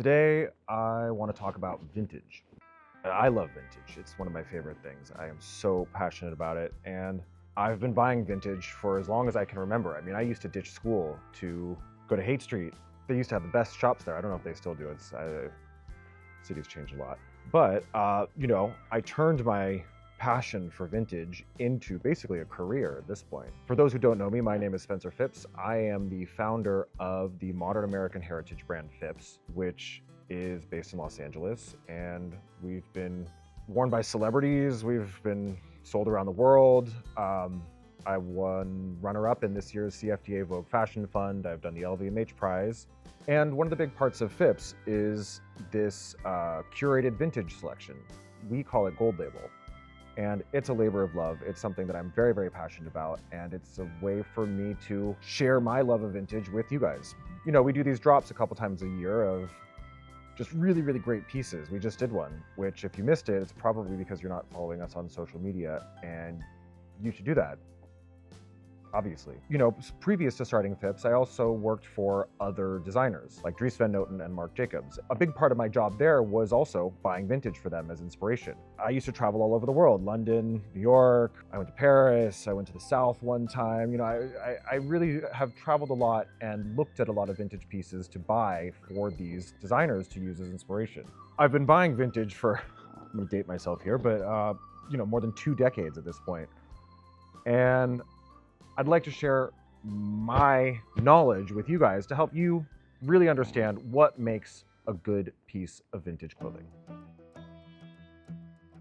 Today, I want to talk about vintage. I love vintage. It's one of my favorite things. I am so passionate about it, and I've been buying vintage for as long as I can remember. I mean, I used to ditch school to go to Haight Street. They used to have the best shops there. I don't know if they still do. City's changed a lot. But, I turned my passion for vintage into basically a career at this point. For those who don't know me, my name is Spencer Phipps. I am the founder of the modern American heritage brand Phipps, which is based in Los Angeles, and we've been worn by celebrities. We've been sold around the world. I won runner-up in this year's CFDA Vogue Fashion Fund. I've done the LVMH prize. And one of the big parts of Phipps is this curated vintage selection. We call it Gold Label. And it's a labor of love. It's something that I'm very, very passionate about. And it's a way for me to share my love of vintage with you guys. You know, we do these drops a couple times a year of just really, really great pieces. We just did one, which if you missed it, it's probably because you're not following us on social media, and you should do that. Obviously. You know, previous to starting Phipps, I also worked for other designers like Dries Van Noten and Marc Jacobs. A big part of my job there was also buying vintage for them as inspiration. I used to travel all over the world, London, New York, I went to Paris, I went to the South one time. You know, I really have traveled a lot and looked at a lot of vintage pieces to buy for these designers to use as inspiration. I've been buying vintage for, I'm gonna date myself here, but more than 2 decades at this point. And I'd like to share my knowledge with you guys to help you really understand what makes a good piece of vintage clothing.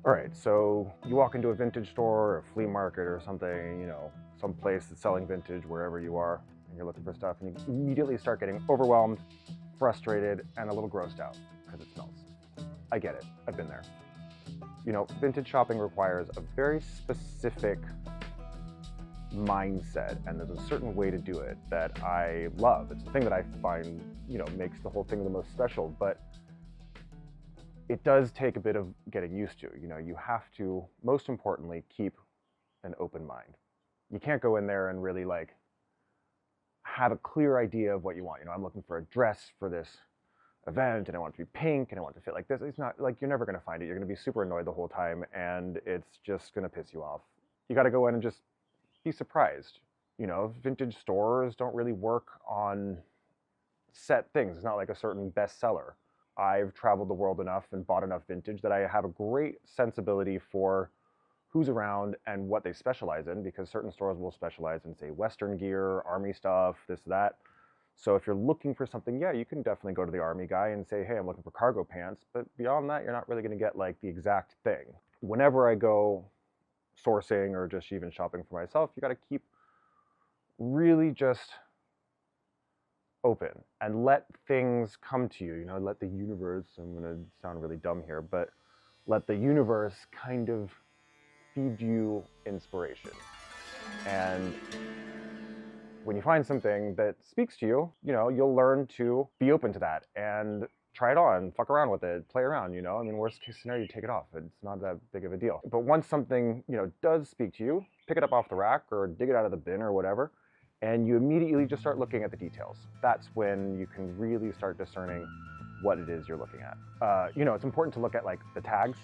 All right, so you walk into a vintage store, or a flea market or something, some place that's selling vintage wherever you are, and you're looking for stuff, and you immediately start getting overwhelmed, frustrated, and a little grossed out because it smells. I get it, I've been there. Vintage shopping requires a very specific mindset, and there's a certain way to do it that I love. It's the thing that I find, makes the whole thing the most special, but it does take a bit of getting used to. You have to, most importantly, keep an open mind. You can't go in there and really have a clear idea of what you want. I'm looking for a dress for this event, and I want it to be pink, and I want it to fit like this. It's not like, you're never going to find it. You're going to be super annoyed the whole time, and it's just going to piss you off. You got to go in and just be surprised. Vintage stores don't really work on set things. It's not like a certain bestseller. I've traveled the world enough and bought enough vintage that I have a great sensibility for who's around and what they specialize in, because certain stores will specialize in, say, Western gear, Army stuff, this, that. So if you're looking for something, yeah, you can definitely go to the Army guy and say, hey, I'm looking for cargo pants. But beyond that, you're not really going to get the exact thing. Whenever I go sourcing or just even shopping for myself, you got to keep really just open and let things come to you. Let the universe, I'm going to sound really dumb here, but let the universe kind of feed you inspiration. And when you find something that speaks to you, you'll learn to be open to that and try it on, fuck around with it, play around, worst case scenario, you take it off. It's not that big of a deal. But once something, does speak to you, pick it up off the rack or dig it out of the bin or whatever, and you immediately just start looking at the details. That's when you can really start discerning what it is you're looking at. It's important to look at the tags.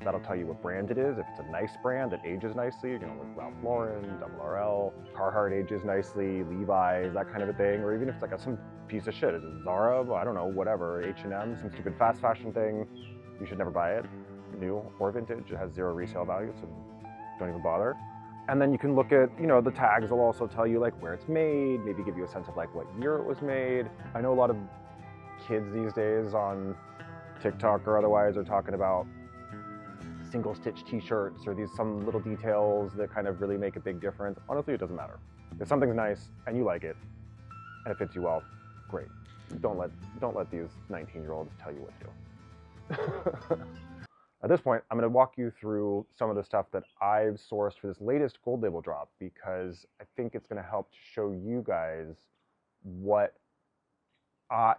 That'll tell you what brand it is. If it's a nice brand that ages nicely, like Ralph Lauren, RL, Carhartt ages nicely, Levi's, that kind of a thing. Or even if it's some piece of shit, it's Zara, I don't know, whatever, H&M, some stupid fast fashion thing, you should never buy it, new or vintage. It has 0 resale value, so don't even bother. And then you can look at, the tags will also tell you where it's made, maybe give you a sense of what year it was made. I know a lot of kids these days on TikTok or otherwise are talking about single stitch t-shirts or some little details that kind of really make a big difference. Honestly, it doesn't matter. If something's nice and you like it and it fits you well, great. Don't let these 19-year-olds tell you what to do. At this point, I'm going to walk you through some of the stuff that I've sourced for this latest Gold Label drop, because I think it's going to help to show you guys what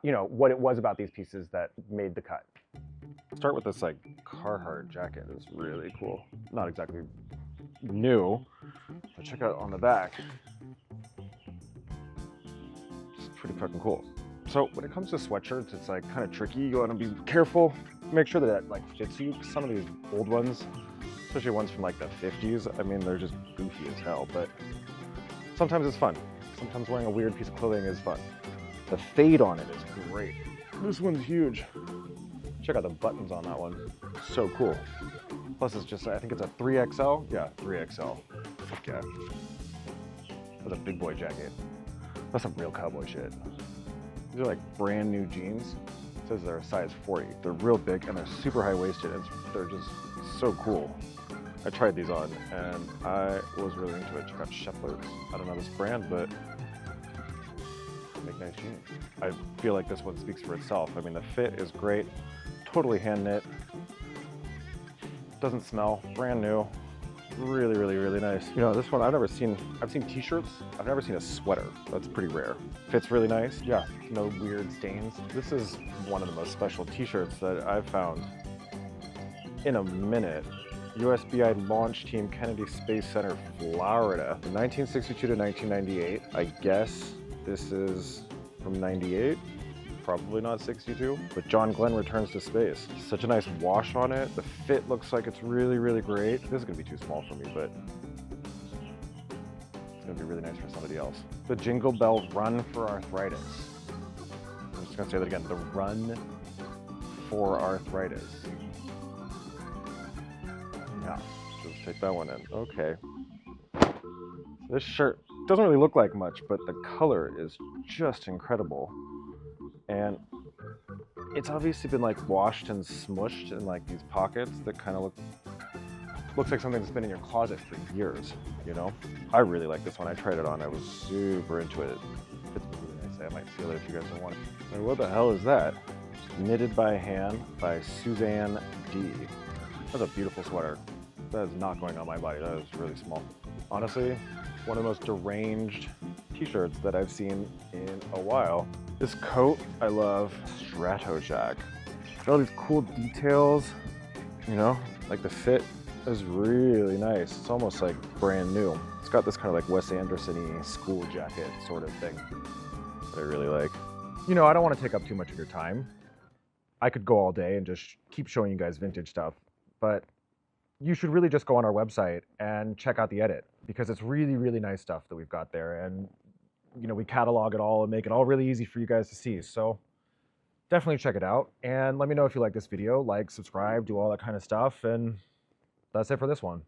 it was about these pieces that made the cut. Start with this Carhartt jacket. It's really cool. Not exactly new, but check out on the back. It's pretty fucking cool. So when it comes to sweatshirts, it's like kind of tricky. You want to be careful, make sure that it like fits you. Some of these old ones, especially ones from like the 50s, I mean, they're just goofy as hell, but sometimes it's fun. Sometimes wearing a weird piece of clothing is fun. The fade on it is great. This one's huge. Check out the buttons on that one. So cool. Plus it's just, I think it's a 3XL. Yeah, 3XL. Fuck yeah. That's a big boy jacket. That's some real cowboy shit. These are like brand new jeans. It says they're a size 40. They're real big and they're super high waisted. They're just so cool. I tried these on and I was really into it. Check out Scheffler's. I don't know this brand, but they make nice jeans. I feel like this one speaks for itself. I mean, the fit is great. Totally hand knit. Doesn't smell. Brand new. Really, really, really nice. You know, this one I've seen t-shirts. I've never seen a sweater. That's pretty rare. Fits really nice. Yeah, no weird stains. This is one of the most special t-shirts that I've found in a minute. USBI Launch Team, Kennedy Space Center, Florida. From 1962 to 1998. I guess this is from 98. Probably not 62, but John Glenn returns to space. Such a nice wash on it. The fit looks like it's really, really great. This is gonna be too small for me, but it's gonna be really nice for somebody else. The Jingle Bell Run for Arthritis. I'm just gonna say that again, the Run for Arthritis. Yeah, just take that one in. Okay. This shirt doesn't really look like much, but the color is just incredible. And it's obviously been like washed and smushed in like these pockets that kind of looks like something that's been in your closet for years, you know? I really like this one. I tried it on. I was super into it. It's really nice. I might steal it if you guys don't want it. What the hell is that? Knitted by Hand by Suzanne D. That's a beautiful sweater. That is not going on my body. That is really small. Honestly, one of the most deranged t-shirts that I've seen in a while. This coat, I love. Stratojack. All these cool details, you know, like the fit is really nice. It's almost like brand new. It's got this kind of like Wes Anderson-y school jacket sort of thing that I really like. You know, I don't want to take up too much of your time. I could go all day and just keep showing you guys vintage stuff, but you should really just go on our website and check out the edit because it's really, really nice stuff that we've got there. And you know, we catalog it all and make it all really easy for you guys to see. So definitely check it out and let me know if you like this video, like, subscribe, do all that kind of stuff. And that's it for this one.